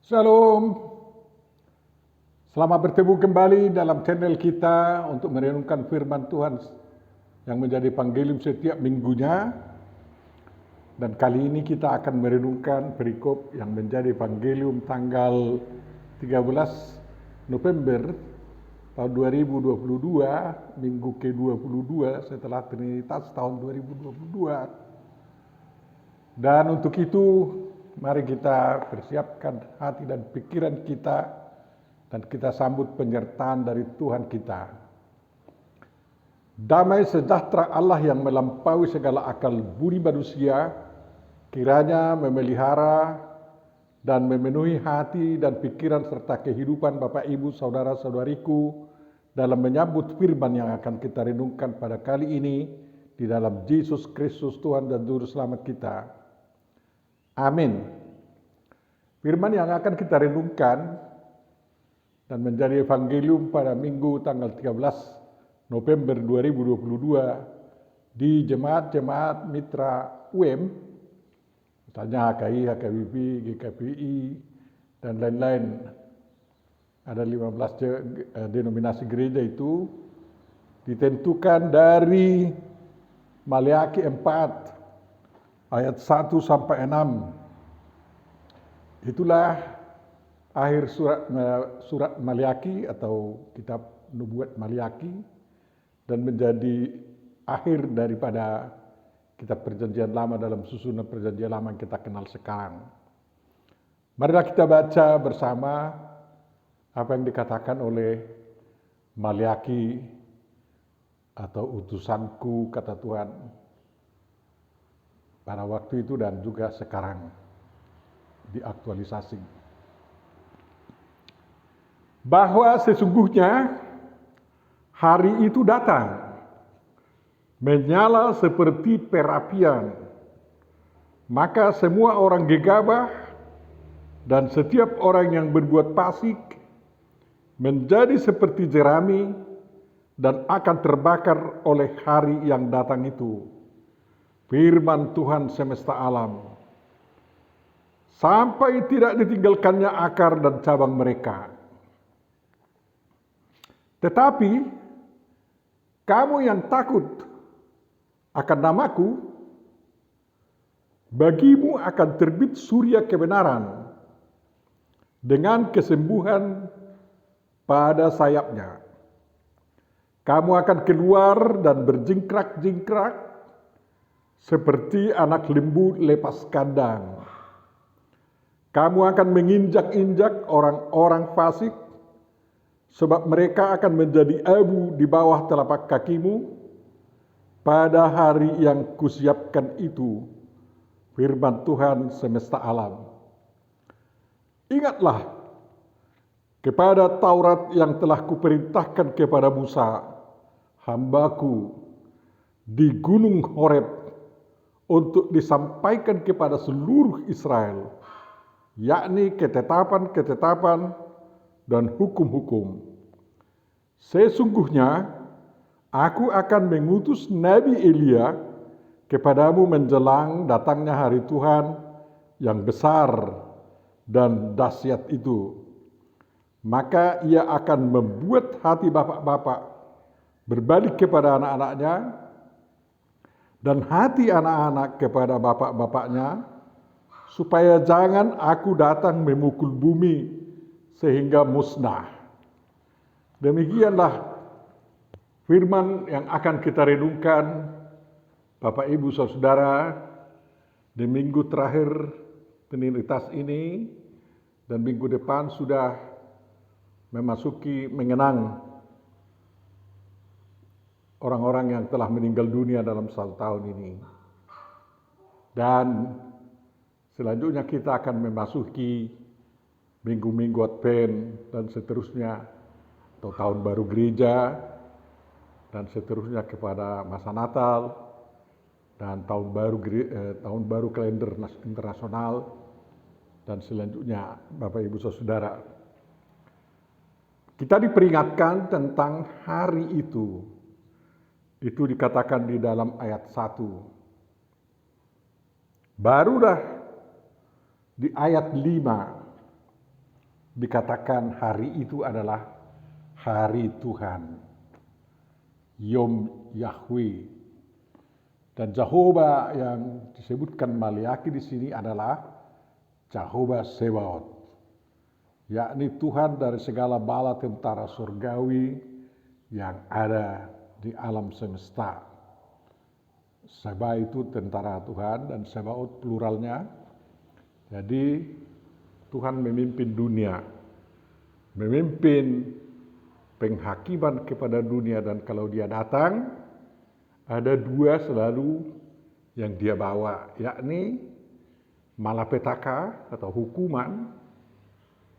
Shalom, selamat bertemu kembali dalam channel kita untuk merenungkan firman Tuhan yang menjadi Evangelium setiap minggunya. Dan kali ini kita akan merenungkan perikop yang menjadi Evangelium tanggal 13 November tahun 2022, minggu ke-22 setelah Trinitas tahun 2022. Dan untuk itu, mari kita persiapkan hati dan pikiran kita dan kita sambut penyertaan dari Tuhan kita. Damai sejahtera Allah yang melampaui segala akal budi manusia, kiranya memelihara dan memenuhi hati dan pikiran serta kehidupan Bapak Ibu Saudara-saudariku dalam menyambut firman yang akan kita renungkan pada kali ini di dalam Yesus Kristus Tuhan dan Juru Selamat kita. Amin. Firman yang akan kita renungkan dan menjadi evangelium pada minggu tanggal 13 November 2022 di jemaat-jemaat mitra UM, misalnya HKI, HKBP, GKPI, dan lain-lain. Ada 15 denominasi gereja itu ditentukan dari Maleakhi 4 ayat 1 sampai 6. Itulah akhir surat Maleakhi atau kitab nubuat Maleakhi dan menjadi akhir daripada kitab Perjanjian Lama dalam susunan Perjanjian Lama yang kita kenal sekarang. Marilah kita baca bersama apa yang dikatakan oleh Maleakhi atau utusanku, kata Tuhan, pada waktu itu dan juga sekarang diaktualisasi. Bahwa sesungguhnya hari itu datang, menyala seperti perapian, maka semua orang gegabah dan setiap orang yang berbuat fasik menjadi seperti jerami dan akan terbakar oleh hari yang datang itu. Firman Tuhan semesta alam, sampai tidak ditinggalkannya akar dan cabang mereka. Tetapi kamu yang takut akan namaku, bagimu akan terbit surya kebenaran dengan kesembuhan pada sayapnya. Kamu akan keluar dan berjingkrak-jingkrak seperti anak lembu lepas kandang. Kamu akan menginjak-injak orang-orang fasik, sebab mereka akan menjadi abu di bawah telapak kakimu pada hari yang kusiapkan itu. Firman Tuhan semesta alam. Ingatlah kepada Taurat yang telah kuperintahkan kepada Musa, hambaku, di Gunung Horeb, untuk disampaikan kepada seluruh Israel, yakni ketetapan-ketetapan dan hukum-hukum. Sesungguhnya aku akan mengutus Nabi Elia kepadamu menjelang datangnya hari Tuhan yang besar dan dahsyat itu. Maka ia akan membuat hati bapak-bapak berbalik kepada anak-anaknya, dan hati anak-anak kepada bapak-bapaknya, supaya jangan aku datang memukul bumi sehingga musnah. Demikianlah firman yang akan kita renungkan, Bapak Ibu Saudara, di minggu terakhir Trinitas ini, dan minggu depan sudah memasuki mengenang orang-orang yang telah meninggal dunia dalam 1 tahun ini. Dan selanjutnya kita akan memasuki minggu-minggu Advent dan seterusnya, atau tahun baru gereja, dan seterusnya kepada masa Natal dan tahun baru kalender internasional, dan selanjutnya Bapak Ibu Saudara. Kita diperingatkan tentang hari itu. Itu dikatakan di dalam ayat 1. Barulah di ayat 5 dikatakan hari itu adalah hari Tuhan, Yom Yahweh. Dan Jehovah yang disebutkan Maliaki di sini adalah Jehovah Sebaot, yakni Tuhan dari segala bala tentara surgawi yang ada di alam semesta. Seba itu tentara Tuhan dan Sebaot pluralnya. Jadi Tuhan memimpin dunia, memimpin penghakiman kepada dunia, dan kalau dia datang, ada dua selalu yang dia bawa, yakni malapetaka atau hukuman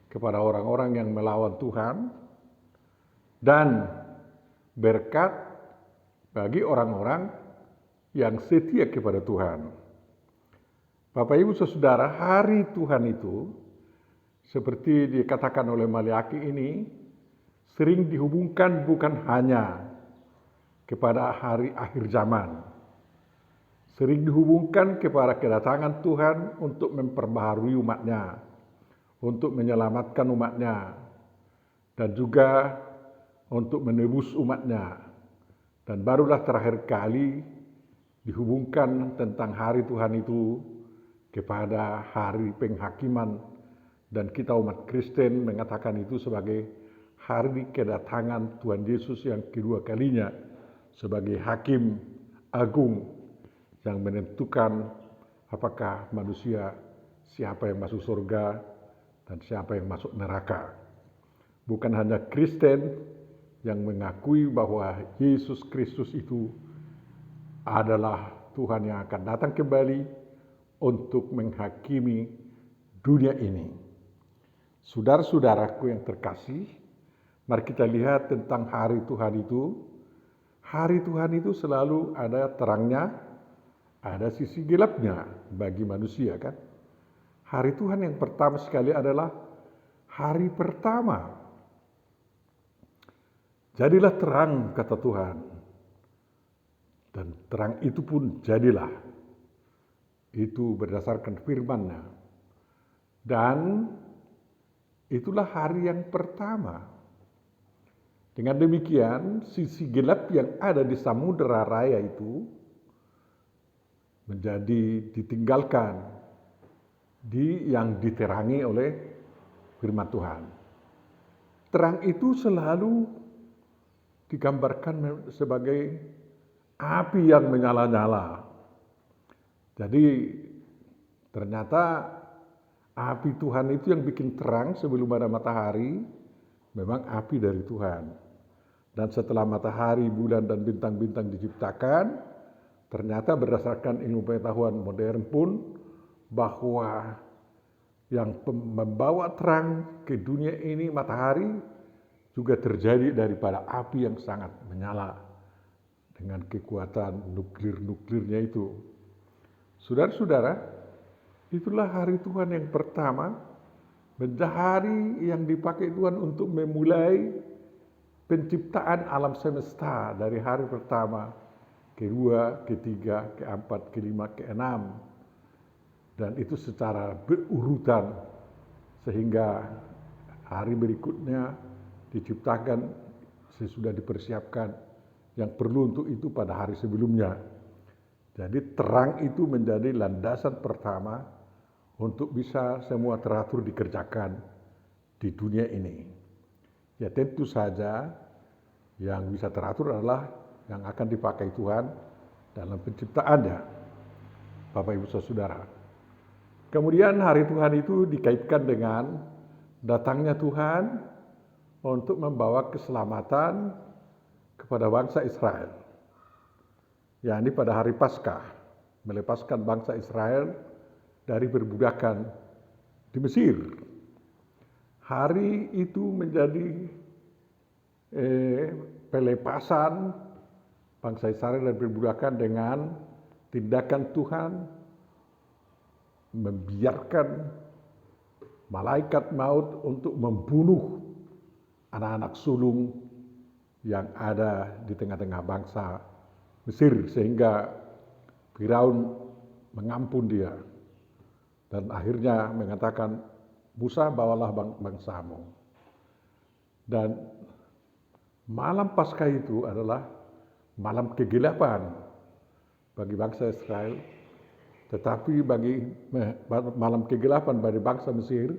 kepada orang-orang yang melawan Tuhan, dan berkat bagi orang-orang yang setia kepada Tuhan. Bapak Ibu Saudara, hari Tuhan itu seperti dikatakan oleh Maliaki ini sering dihubungkan bukan hanya kepada hari akhir zaman, sering dihubungkan kepada kedatangan Tuhan untuk memperbaharui umatnya, untuk menyelamatkan umatnya, dan juga untuk menebus umatnya. Dan barulah terakhir kali dihubungkan tentang hari Tuhan itu kepada hari penghakiman, dan kita umat Kristen mengatakan itu sebagai hari kedatangan Tuhan Yesus yang kedua kalinya sebagai hakim agung yang menentukan apakah manusia, siapa yang masuk surga dan siapa yang masuk neraka. Bukan hanya Kristen yang mengakui bahwa Yesus Kristus itu adalah Tuhan yang akan datang kembali untuk menghakimi dunia ini. Saudara-saudaraku yang terkasih, mari kita lihat tentang hari Tuhan itu. Hari Tuhan itu selalu ada terangnya, ada sisi gelapnya bagi manusia, kan? Hari Tuhan yang pertama sekali adalah hari pertama. Jadilah terang, kata Tuhan. Dan terang itu pun jadilah. Itu berdasarkan firman-Nya. Dan itulah hari yang pertama. Dengan demikian, sisi gelap yang ada di samudera raya itu menjadi ditinggalkan, yang diterangi oleh firman Tuhan. Terang itu selalu digambarkan sebagai api yang menyala-nyala. Jadi ternyata api Tuhan itu yang bikin terang sebelum ada matahari, memang api dari Tuhan. Dan setelah matahari, bulan, dan bintang-bintang diciptakan, ternyata berdasarkan ilmu pengetahuan modern pun bahwa yang membawa terang ke dunia ini, matahari, juga terjadi daripada api yang sangat menyala dengan kekuatan nuklir-nuklirnya itu. Saudara-saudara, itulah hari Tuhan yang pertama, menjadi hari yang dipakai Tuhan untuk memulai penciptaan alam semesta dari hari pertama, kedua, ketiga, keempat, kelima, keenam. Dan itu secara berurutan sehingga hari berikutnya diciptakan sesudah dipersiapkan yang perlu untuk itu pada hari sebelumnya. Jadi terang itu menjadi landasan pertama untuk bisa semua teratur dikerjakan di dunia ini. Ya tentu saja yang bisa teratur adalah yang akan dipakai Tuhan dalam penciptaannya, Bapak Ibu Saudara. Kemudian hari Tuhan itu dikaitkan dengan datangnya Tuhan untuk membawa keselamatan kepada bangsa Israel. Ya, ini pada hari Paskah, melepaskan bangsa Israel dari perbudakan di Mesir. Hari itu menjadi pelepasan bangsa Israel dari perbudakan dengan tindakan Tuhan membiarkan malaikat maut untuk membunuh anak-anak sulung yang ada di tengah-tengah bangsa Mesir, sehingga Firaun mengampun dia dan akhirnya mengatakan Musa, bawalah bangsamu. Dan malam Paskah itu adalah malam kegelapan bagi bangsa Israel, tetapi malam kegelapan bagi bangsa Mesir,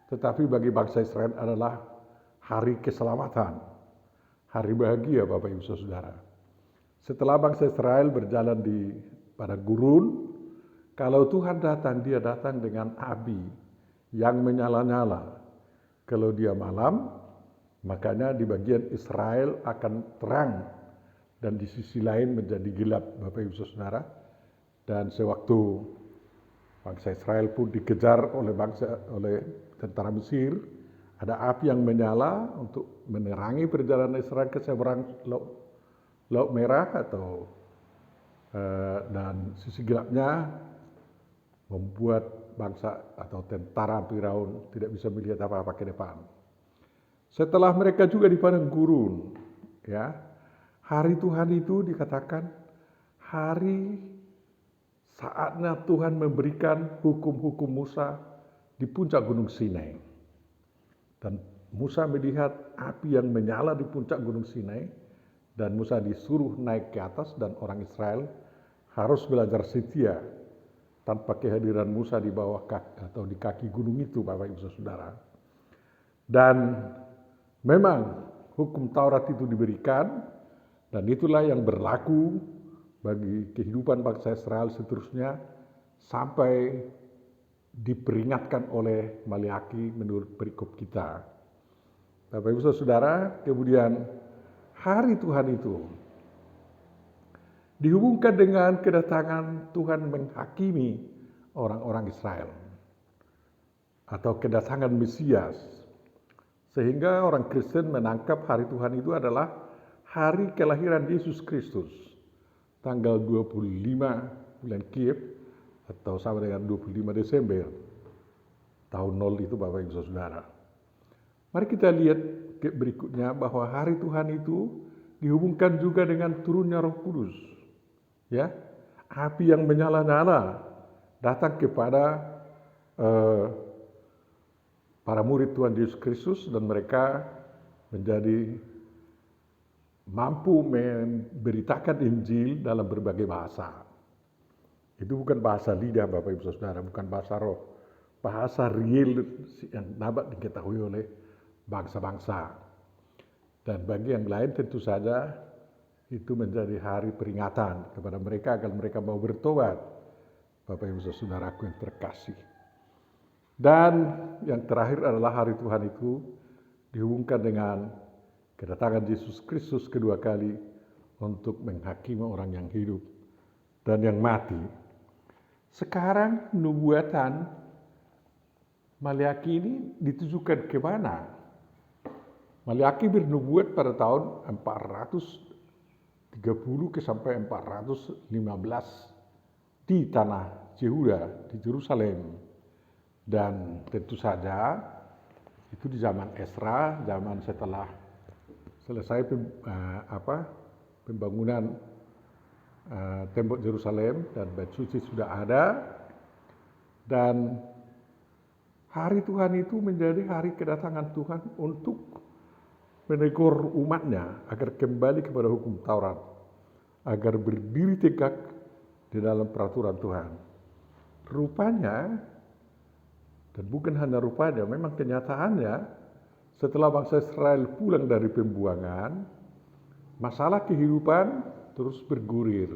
tetapi bagi bangsa Israel adalah hari keselamatan, hari bahagia Bapak Ibu Saudara. Setelah bangsa Israel berjalan pada gurun, kalau Tuhan datang, dia datang dengan api yang menyala-nyala. Kalau dia malam, makanya di bagian Israel akan terang, dan di sisi lain menjadi gelap Bapak Ibu Saudara. Dan sewaktu bangsa Israel pun dikejar oleh tentara Mesir, ada api yang menyala untuk menerangi perjalanan Israel ke seberang Laut Merah dan sisi gelapnya membuat bangsa atau tentara Firaun tidak bisa melihat apa-apa ke depan. Setelah mereka juga di padang gurun, ya, hari Tuhan itu dikatakan hari saatnya Tuhan memberikan hukum-hukum Musa di puncak Gunung Sinai. Dan Musa melihat api yang menyala di puncak Gunung Sinai, dan Musa disuruh naik ke atas, dan orang Israel harus belajar setia tanpa kehadiran Musa di bawah atau di kaki gunung itu, Bapak Ibu Saudara. Dan memang hukum Taurat itu diberikan, dan itulah yang berlaku bagi kehidupan bangsa Israel seterusnya sampai diperingatkan oleh Maliaki menurut perikop kita. Bapak Ibu Saudara, kemudian hari Tuhan itu dihubungkan dengan kedatangan Tuhan menghakimi orang-orang Israel atau kedatangan Mesias, sehingga orang Kristen menangkap hari Tuhan itu adalah hari kelahiran Yesus Kristus, tanggal 25 bulan Kiev atau sama dengan 25 Desember tahun 0 itu Bapak Ibu Saudara. Mari kita lihat berikutnya bahwa hari Tuhan itu dihubungkan juga dengan turunnya Roh Kudus. Ya, api yang menyala-nyala datang kepada para murid Tuhan Yesus Kristus, dan mereka menjadi mampu memberitakan Injil dalam berbagai bahasa. Itu bukan bahasa lidah Bapak Ibu Saudara, bukan bahasa roh, bahasa real yang dapat diketahui oleh bangsa-bangsa. Dan bagi yang lain tentu saja itu menjadi hari peringatan kepada mereka agar mereka mau bertobat, Bapak Ibu Saudaraku yang terkasih. Dan yang terakhir adalah hari Tuhan itu dihubungkan dengan kedatangan Yesus Kristus kedua kali untuk menghakimi orang yang hidup dan yang mati. Sekarang nubuatan Maliaki ini ditujukan ke mana? Maliaki bernubuat pada tahun 430 ke sampai 415 di tanah Yehuda, di Yerusalem. Dan tentu saja itu di zaman Esra, zaman setelah selesai pembangunan tembok Yerusalem dan Bait Suci sudah ada, dan hari Tuhan itu menjadi hari kedatangan Tuhan untuk menegur umatnya agar kembali kepada hukum Taurat, agar berdiri tegak di dalam peraturan Tuhan. Rupanya, dan bukan hanya rupanya, memang kenyataannya, setelah bangsa Israel pulang dari pembuangan, masalah kehidupan terus bergulir.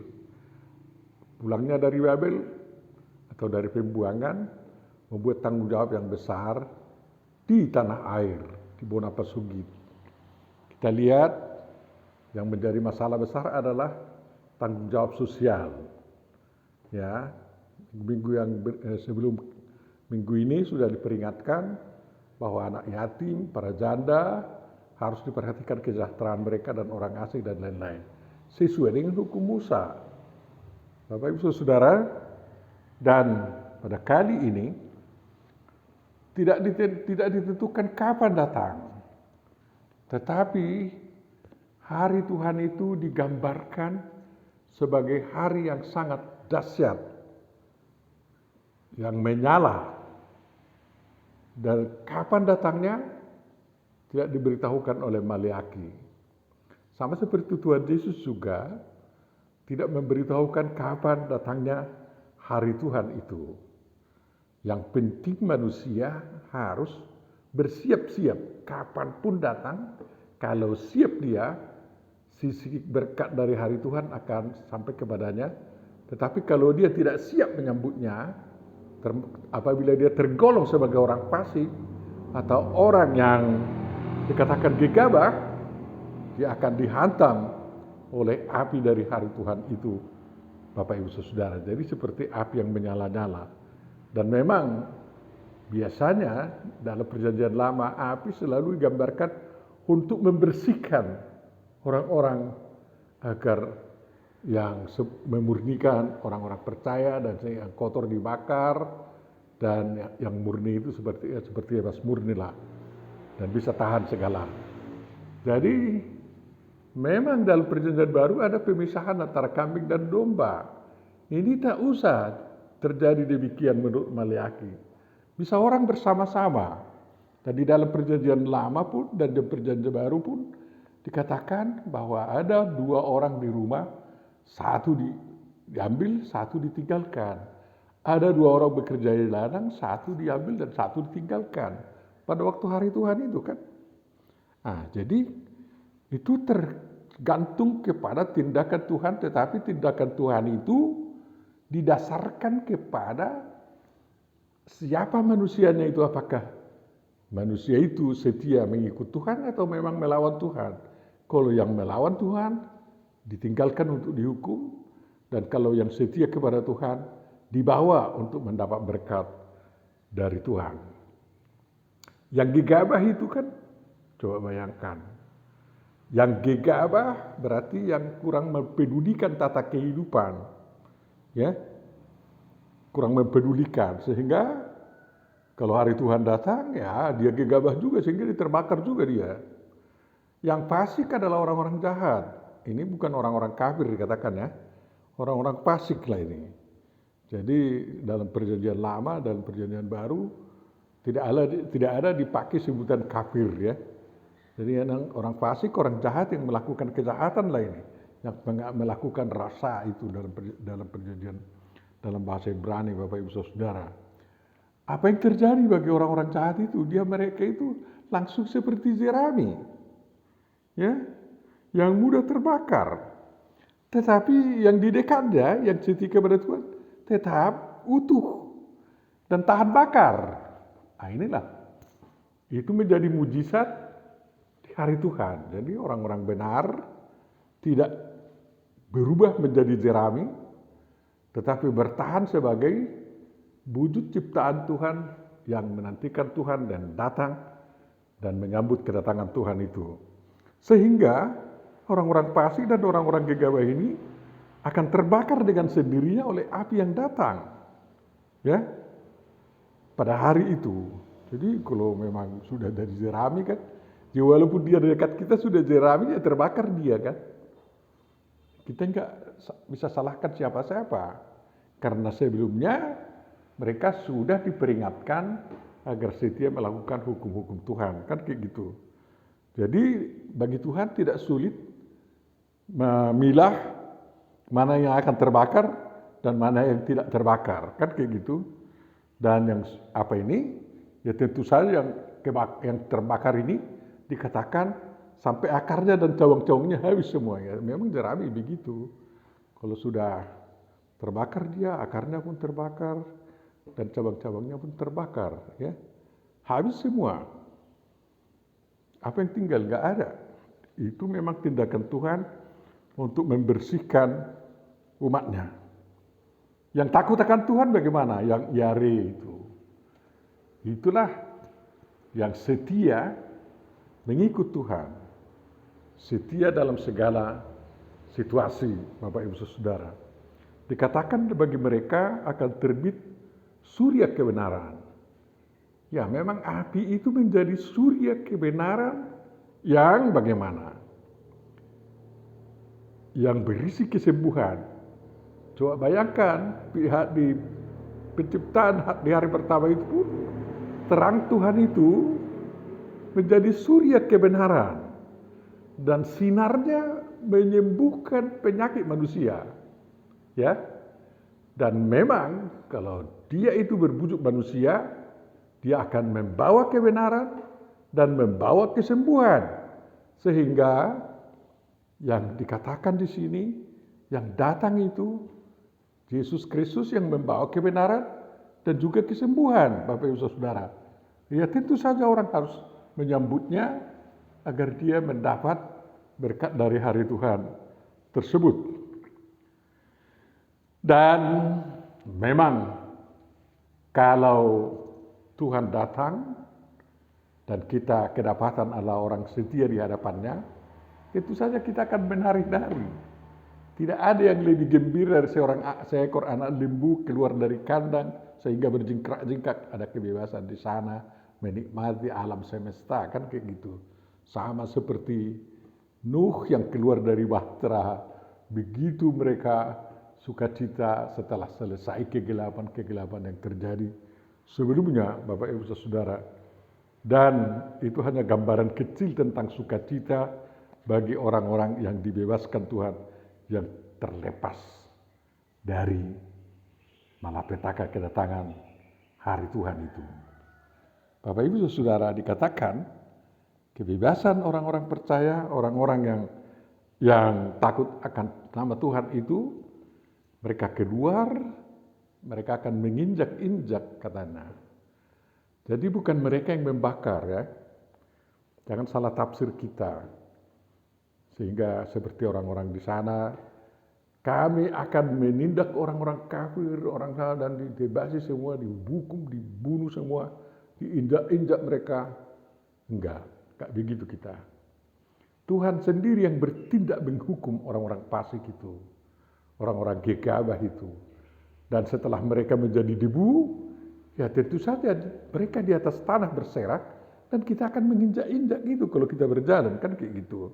Pulangnya dari Babel atau dari pembuangan membuat tanggung jawab yang besar di tanah air, di Bonapasugit. Kita lihat yang menjadi masalah besar adalah tanggung jawab sosial. Ya, sebelum minggu ini sudah diperingatkan bahwa anak yatim, para janda harus diperhatikan kesejahteraan mereka dan orang asing dan lain-lain, sesuai dengan hukum Musa. Bapak Ibu Saudara, dan pada kali ini tidak ditentukan kapan datang, tetapi hari Tuhan itu digambarkan sebagai hari yang sangat dahsyat, yang menyala, Dan kapan datangnya tidak diberitahukan oleh Maleaki. Sama seperti Tuhan Yesus juga tidak memberitahukan kapan datangnya hari Tuhan itu. Yang penting manusia harus bersiap-siap kapanpun datang. Kalau siap dia, sisi berkat dari hari Tuhan akan sampai kepadanya. Tetapi kalau dia tidak siap menyambutnya, apabila dia tergolong sebagai orang fasik atau orang yang dikatakan gegabah, dia akan dihantam oleh api dari hari Tuhan itu, Bapak Ibu Saudara. Jadi seperti api yang menyala-nyala. Dan memang biasanya dalam perjanjian lama api selalu digambarkan untuk membersihkan orang-orang agar yang memurnikan orang-orang percaya, dan yang kotor dibakar, dan yang murni itu seperti emas murni lah, dan bisa tahan segala. Jadi memang dalam perjanjian baru ada pemisahan antara kambing dan domba. Ini tak usah terjadi demikian menurut Maleaki. Bisa orang bersama-sama. Dan di dalam perjanjian lama pun dan di perjanjian baru pun dikatakan bahwa ada 2 orang di rumah, satu diambil, satu ditinggalkan. Ada 2 orang bekerja di ladang, satu diambil dan satu ditinggalkan. Pada waktu hari Tuhan itu kan. Nah, jadi itu tergantung kepada tindakan Tuhan, tetapi tindakan Tuhan itu didasarkan kepada siapa manusianya itu, apakah manusia itu setia mengikut Tuhan atau memang melawan Tuhan. Kalau yang melawan Tuhan ditinggalkan untuk dihukum, dan kalau yang setia kepada Tuhan dibawa untuk mendapat berkat dari Tuhan. Yang gegabah itu kan, coba bayangkan, yang gegabah berarti yang kurang mempedulikan tata kehidupan, ya, kurang mempedulikan, sehingga kalau hari Tuhan datang, ya dia gegabah juga sehingga terbakar juga dia. Yang fasik adalah orang-orang jahat. Ini bukan orang-orang kafir dikatakan ya, orang-orang fasik lah ini. Jadi dalam perjanjian lama dan perjanjian baru tidak ada dipakai sebutan kafir ya. Jadi orang fasik, orang jahat yang melakukan kejahatan lah ini, yang melakukan rasa itu dalam perjanjian, dalam bahasa Ibrani, Bapak Ibu Saudara. Apa yang terjadi bagi orang-orang jahat itu? Mereka itu langsung seperti jerami, ya, yang mudah terbakar. Tetapi yang di dekatnya, yang setia kepada Tuhan, tetap utuh dan tahan bakar. Nah inilah, itu menjadi mujizat di hari Tuhan. Jadi orang-orang benar tidak berubah menjadi jerami, tetapi bertahan sebagai wujud ciptaan Tuhan yang menantikan Tuhan dan datang dan menyambut kedatangan Tuhan itu. Sehingga orang-orang fasik dan orang-orang gegabah ini akan terbakar dengan sendirinya oleh api yang datang, ya, pada hari itu. Jadi kalau memang sudah dari jerami kan, ya walaupun dia dekat kita sudah jerami, ya terbakar dia kan. Kita nggak bisa salahkan siapa-siapa, karena sebelumnya mereka sudah diperingatkan agar setia melakukan hukum-hukum Tuhan, kan kayak gitu. Jadi bagi Tuhan tidak sulit memilah mana yang akan terbakar dan mana yang tidak terbakar, kan kayak gitu. Dan yang apa ini, ya tentu saja yang terbakar ini dikatakan sampai akarnya dan cawang-cawangnya habis semua. Ya memang jerami begitu. Kalau sudah terbakar dia, akarnya pun terbakar dan cabang-cabangnya pun terbakar, ya, habis semua. Apa yang tinggal? Nggak ada. Itu memang tindakan Tuhan untuk membersihkan umatnya. Yang takut akan Tuhan bagaimana? Yang yare itu. Itulah yang setia mengikut Tuhan. Setia dalam segala situasi, Bapak Ibu Saudara. Dikatakan bagi mereka akan terbit surya kebenaran. Ya memang api itu menjadi surya kebenaran yang bagaimana? Yang berisi kesembuhan. Coba bayangkan pihak di penciptaan di hari pertama itu pun terang Tuhan itu menjadi surya kebenaran dan sinarnya menyembuhkan penyakit manusia. Ya. Dan memang kalau dia itu berbujuk manusia, dia akan membawa kebenaran dan membawa kesembuhan. Sehingga yang dikatakan di sini, yang datang itu Yesus Kristus yang membawa kebenaran dan juga kesembuhan, Bapak Ibu Saudara. Ya tentu saja orang harus menyambutnya agar dia mendapat berkat dari hari Tuhan tersebut. Dan memang kalau Tuhan datang dan kita kedapatan adalah orang setia di hadapannya, tentu saja kita akan menari-nari. Tidak ada yang lebih gembira dari seekor anak lembu keluar dari kandang sehingga berjingkrak-jingkrak, ada kebebasan di sana, menikmati alam semesta, kan kayak gitu. Sama seperti Nuh yang keluar dari bahtera, begitu mereka sukacita setelah selesai kegelapan-kegelapan yang terjadi sebelumnya, Bapak Ibu Saudara. Dan itu hanya gambaran kecil tentang sukacita bagi orang-orang yang dibebaskan Tuhan, yang terlepas dari malapetaka kedatangan hari Tuhan itu. Bapak Ibu Saudara, dikatakan kebebasan orang-orang percaya, orang-orang yang takut akan nama Tuhan itu, mereka keluar, mereka akan menginjak-injak katanya. Jadi bukan mereka yang membakar ya. Jangan salah tafsir kita. Sehingga seperti orang-orang di sana, kami akan menindak orang-orang kafir, orang salah dan dibebasi semua, dihukum, dibunuh semua, diinjak-injak mereka. Enggak begitu kita. Tuhan sendiri yang bertindak menghukum orang-orang fasik itu, orang-orang gegabah itu. Dan setelah mereka menjadi debu, ya tentu saja mereka di atas tanah berserak dan kita akan menginjak-injak gitu kalau kita berjalan, kan kayak gitu.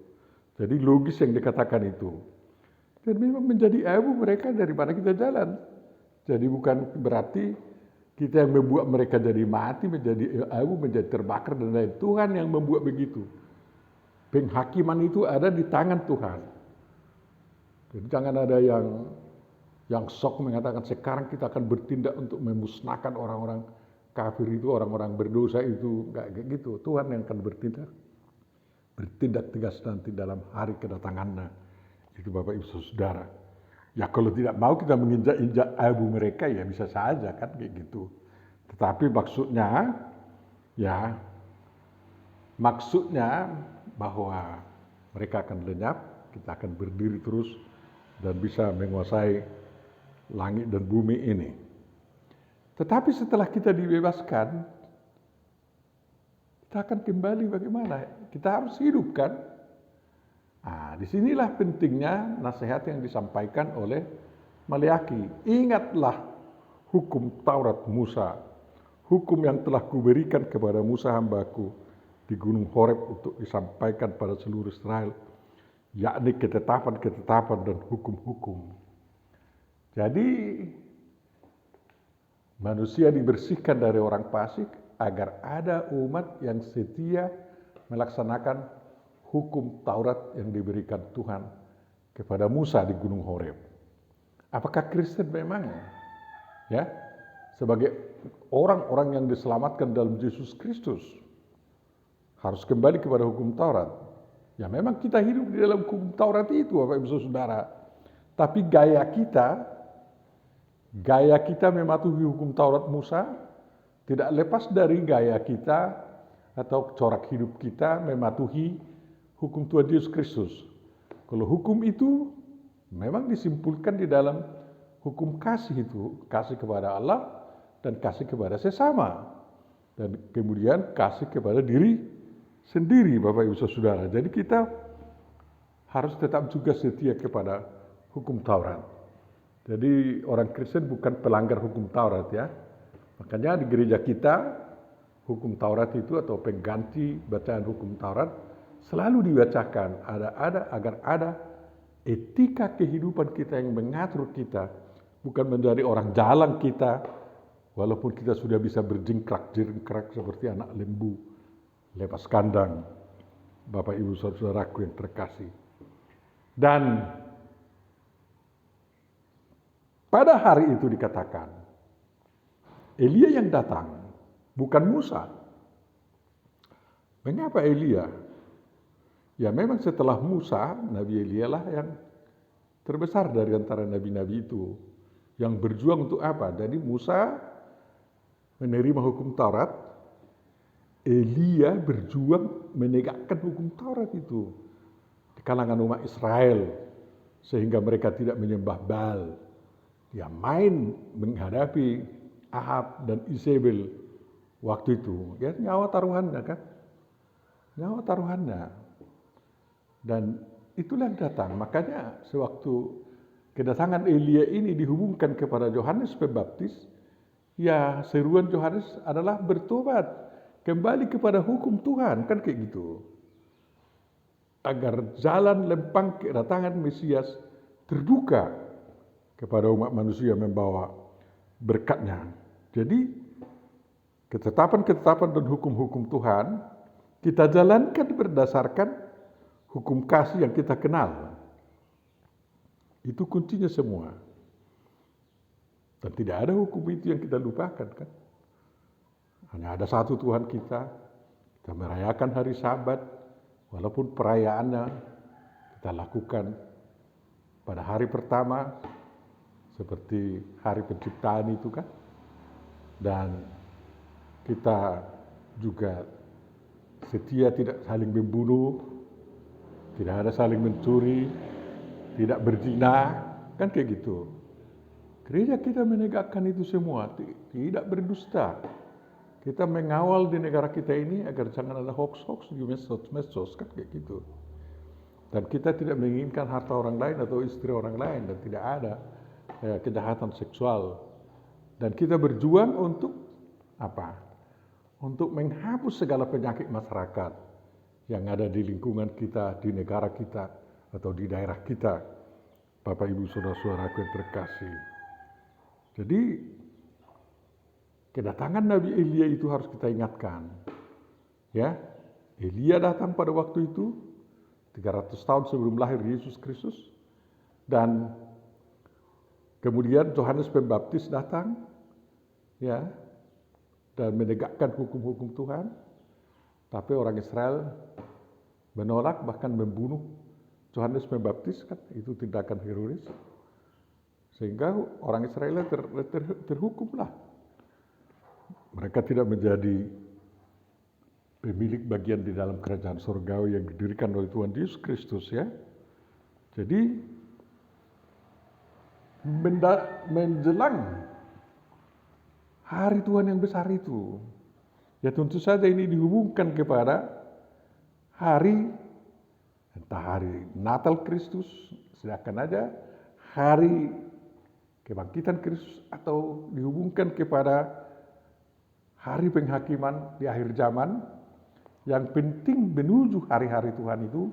Jadi logis yang dikatakan itu. Dan memang menjadi abu mereka dari mana kita jalan. Jadi bukan berarti kita yang membuat mereka jadi mati, menjadi abu, menjadi terbakar dan lain. Tuhan yang membuat begitu. Penghakiman itu ada di tangan Tuhan. Jadi jangan ada yang sok mengatakan sekarang kita akan bertindak untuk memusnahkan orang-orang kafir itu, orang-orang berdosa itu. Enggak kayak gitu. Tuhan yang akan bertindak tegas nanti dalam hari kedatangannya. Itu Bapak Ibu Saudara. Ya kalau tidak mau kita menginjak-injak abu mereka ya bisa saja kan kayak gitu. Tetapi maksudnya bahwa mereka akan lenyap, kita akan berdiri terus dan bisa menguasai langit dan bumi ini. Tetapi setelah kita dibebaskan, kita akan kembali bagaimana? Kita harus hidup kan? Disinilah pentingnya nasihat yang disampaikan oleh Maleaki. Ingatlah hukum Taurat Musa, hukum yang telah kuberikan kepada Musa hambaku di Gunung Horeb untuk disampaikan pada seluruh Israel, yakni ketetapan-ketetapan dan hukum-hukum. Jadi manusia dibersihkan dari orang fasik agar ada umat yang setia melaksanakan hukum Taurat yang diberikan Tuhan kepada Musa di Gunung Horeb. Apakah Kristen memang ya sebagai orang-orang yang diselamatkan dalam Yesus Kristus harus kembali kepada hukum Taurat? Ya memang kita hidup di dalam hukum Taurat itu, Bapak Ibu Saudara. Tapi gaya kita mematuhi hukum Taurat Musa tidak lepas dari gaya kita atau corak hidup kita mematuhi hukum Tuhan Yesus Kristus. Kalau hukum itu memang disimpulkan di dalam hukum kasih itu, kasih kepada Allah dan kasih kepada sesama. Dan kemudian kasih kepada diri sendiri, Bapak Ibu Saudara. Jadi kita harus tetap juga setia kepada hukum Taurat. Jadi orang Kristen bukan pelanggar hukum Taurat ya. Makanya di gereja kita hukum Taurat itu atau pengganti bacaan hukum Taurat selalu dibacakan agar ada etika kehidupan kita yang mengatur kita, bukan menjadi orang jalan kita, Walaupun kita sudah bisa berjingkrak-jingkrak seperti anak lembu lepas kandang, Bapak Ibu Saudaraku yang terkasih. Dan pada hari itu dikatakan, Elia yang datang, bukan Musa. Mengapa Elia? Ya memang setelah Musa, Nabi Elia lah yang terbesar dari antara nabi-nabi itu. Yang berjuang untuk apa? Jadi Musa menerima hukum Taurat, Elia berjuang menegakkan hukum Taurat itu di kalangan umat Israel, sehingga mereka tidak menyembah Baal. Dia main menghadapi Ahab dan Izebel waktu itu. Ya, nyawa taruhannya kan? Nyawa taruhannya. Dan itulah yang datang. Makanya sewaktu kedatangan Elia ini dihubungkan kepada Yohanes Pembaptis, ya seruan Yohanes adalah bertobat, kembali kepada hukum Tuhan, kan kayak gitu. Agar jalan lempang kedatangan Mesias terbuka kepada umat manusia membawa berkatnya. Jadi ketetapan-ketetapan dan hukum-hukum Tuhan kita jalankan berdasarkan hukum kasih yang kita kenal. Itu kuncinya semua. Dan tidak ada hukum itu yang kita lupakan kan. Hanya ada satu Tuhan kita merayakan hari Sabat, walaupun perayaannya kita lakukan pada hari pertama, seperti hari penciptaan itu kan. Dan kita juga setia tidak saling membunuh, tidak ada saling mencuri, tidak berzina, kan kayak gitu. Gereja kita menegakkan itu semua, tidak berdusta. Kita mengawal di negara kita ini agar jangan ada hoax-hoax di medsos, kan kayak gitu. Dan kita tidak menginginkan harta orang lain atau istri orang lain, dan tidak ada kejahatan seksual. Dan kita berjuang untuk apa? Untuk menghapus segala penyakit masyarakat yang ada di lingkungan kita, di negara kita, atau di daerah kita. Bapak Ibu Saudara-saudaraku yang terkasih. Jadi kedatangan Nabi Elia itu harus kita ingatkan. Ya, Elia datang pada waktu itu 300 tahun sebelum lahir Yesus Kristus, dan kemudian Yohanes Pembaptis datang, ya, dan menegakkan hukum-hukum Tuhan. Tapi orang Israel menolak, bahkan membunuh Yohanes Pembaptis, kan itu tindakan herois. Sehingga orang Israel terhukumlah. Mereka tidak menjadi pemilik bagian di dalam kerajaan surgawi yang didirikan oleh Tuhan Yesus Kristus, ya. Jadi menjelang hari Tuhan yang besar itu, ya tentu saja ini dihubungkan kepada hari, entah hari Natal Kristus, sedangkan ada hari kebangkitan Kristus, atau dihubungkan kepada hari penghakiman di akhir zaman. Yang penting menuju hari-hari Tuhan itu,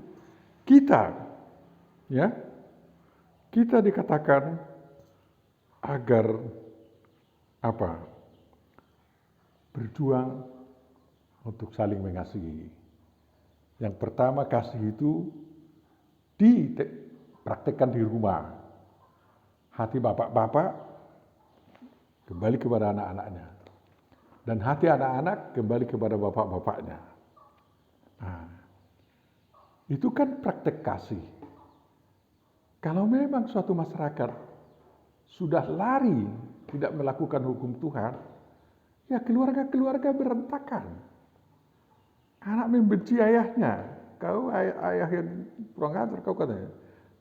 kita dikatakan agar apa? Berjuang untuk saling mengasihi. Yang pertama, kasih itu dipraktekkan di rumah. Hati bapak-bapak kembali kepada anak-anaknya, dan hati anak-anak kembali kepada bapak-bapaknya. Nah, itu kan praktek kasih. Kalau memang suatu masyarakat sudah lari tidak melakukan hukum Tuhan, ya keluarga-keluarga berantakan. Anak membenci ayahnya, kau ayah yang kurang ajar, kau katanya.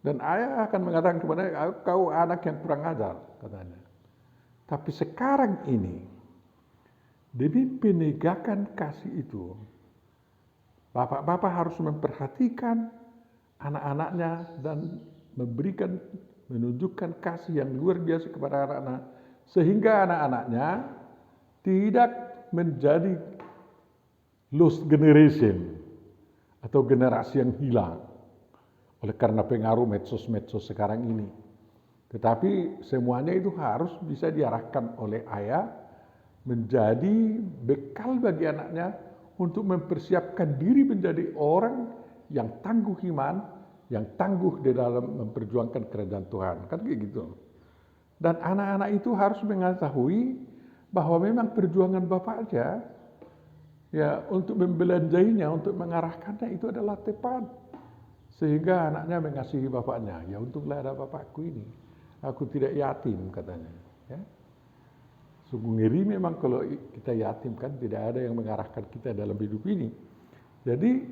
Dan ayah akan mengatakan kepada kau anak yang kurang ajar, katanya. Tapi sekarang ini, demi penegakan kasih itu, bapak-bapak harus memperhatikan anak-anaknya dan menunjukkan kasih yang luar biasa kepada anak-anak, sehingga anak-anaknya tidak menjadi lost generation atau generasi yang hilang oleh karena pengaruh medsos-medsos sekarang ini. Tetapi semuanya itu harus bisa diarahkan oleh ayah menjadi bekal bagi anaknya untuk mempersiapkan diri menjadi orang yang tangguh iman, yang tangguh di dalam memperjuangkan kerajaan Tuhan. Kan kayak gitu. Dan anak-anak itu harus mengetahui bahwa memang perjuangan bapaknya ya untuk membelanjainya, untuk mengarahkannya itu adalah tepat. Sehingga anaknya mengasihi bapaknya. Ya untunglah ada bapakku ini. Aku tidak yatim katanya. Ya. Sungguh ngeri memang kalau kita yatim kan tidak ada yang mengarahkan kita dalam hidup ini. Jadi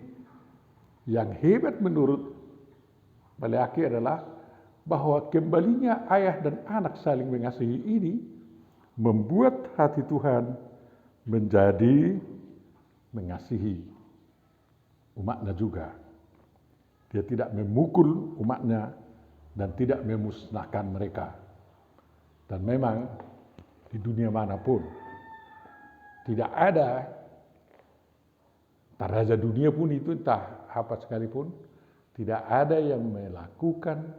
yang hebat menurut Maleakhi adalah bahwa kembalinya ayah dan anak saling mengasihi ini membuat hati Tuhan menjadi mengasihi umatnya juga. Dia tidak memukul umatnya dan tidak memusnahkan mereka. Dan memang di dunia manapun tidak ada, entah raja dunia pun itu, entah apa sekalipun, tidak ada yang melakukan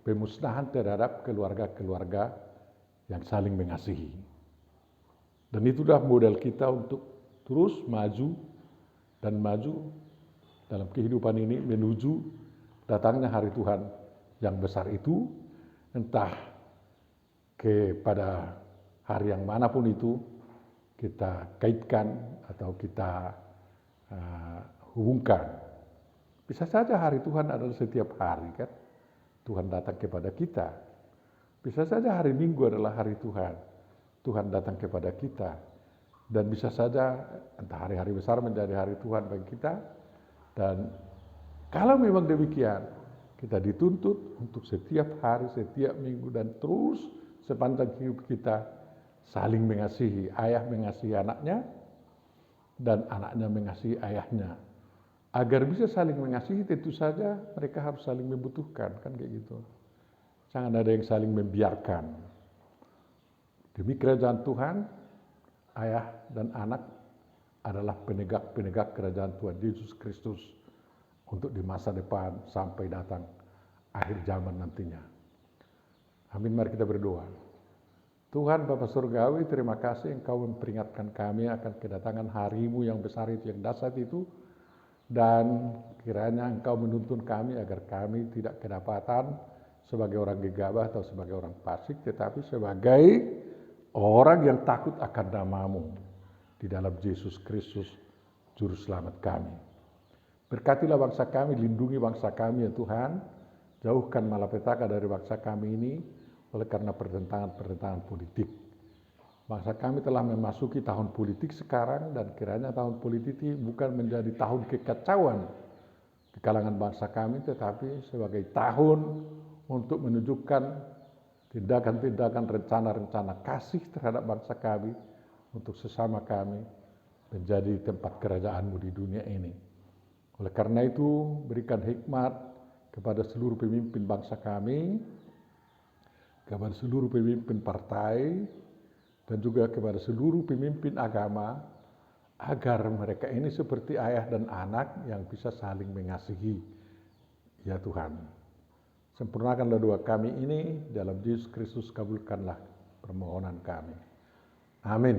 pemusnahan terhadap keluarga-keluarga yang saling mengasihi. Dan itulah modal kita untuk terus maju dan maju dalam kehidupan ini menuju datangnya hari Tuhan yang besar itu, entah kepada hari yang manapun itu kita kaitkan atau kita hubungkan. Bisa saja hari Tuhan adalah setiap hari kan, Tuhan datang kepada kita. Bisa saja hari Minggu adalah hari Tuhan, Tuhan datang kepada kita. Dan bisa saja entah hari-hari besar menjadi hari Tuhan bagi kita. Dan kalau memang demikian, kita dituntut untuk setiap hari, setiap minggu, dan terus sepanjang hidup kita saling mengasihi. Ayah mengasihi anaknya, dan anaknya mengasihi ayahnya. Agar bisa saling mengasihi, tentu saja mereka harus saling membutuhkan, kan kayak gitu. Jangan ada yang saling membiarkan. Demi kerajaan Tuhan, ayah dan anak adalah penegak-penegak kerajaan Tuhan Yesus Kristus untuk di masa depan sampai datang akhir zaman nantinya. Amin, mari kita berdoa. Tuhan Bapa Surgawi, terima kasih Engkau memperingatkan kami akan kedatangan hari-Mu yang besar itu, yang dahsyat itu, dan kiranya Engkau menuntun kami agar kami tidak kedapatan sebagai orang gegabah atau sebagai orang fasik, tetapi sebagai orang yang takut akan nama-Mu di dalam Yesus Kristus, Juru Selamat kami. Berkatilah bangsa kami, lindungi bangsa kami ya Tuhan, jauhkan malapetaka dari bangsa kami ini oleh karena pertentangan-pertentangan politik. Bangsa kami telah memasuki tahun politik sekarang, dan kiranya tahun politik ini bukan menjadi tahun kekacauan di kalangan bangsa kami, tetapi sebagai tahun untuk menunjukkan tindakan-tindakan, rencana-rencana kasih terhadap bangsa kami, untuk sesama kami menjadi tempat kerajaan-Mu di dunia ini. Oleh karena itu, berikan hikmat kepada seluruh pemimpin bangsa kami, kepada seluruh pemimpin partai, dan juga kepada seluruh pemimpin agama, agar mereka ini seperti ayah dan anak yang bisa saling mengasihi. Ya Tuhan, sempurnakanlah doa kami ini, dalam Yesus Kristus kabulkanlah permohonan kami. Amin.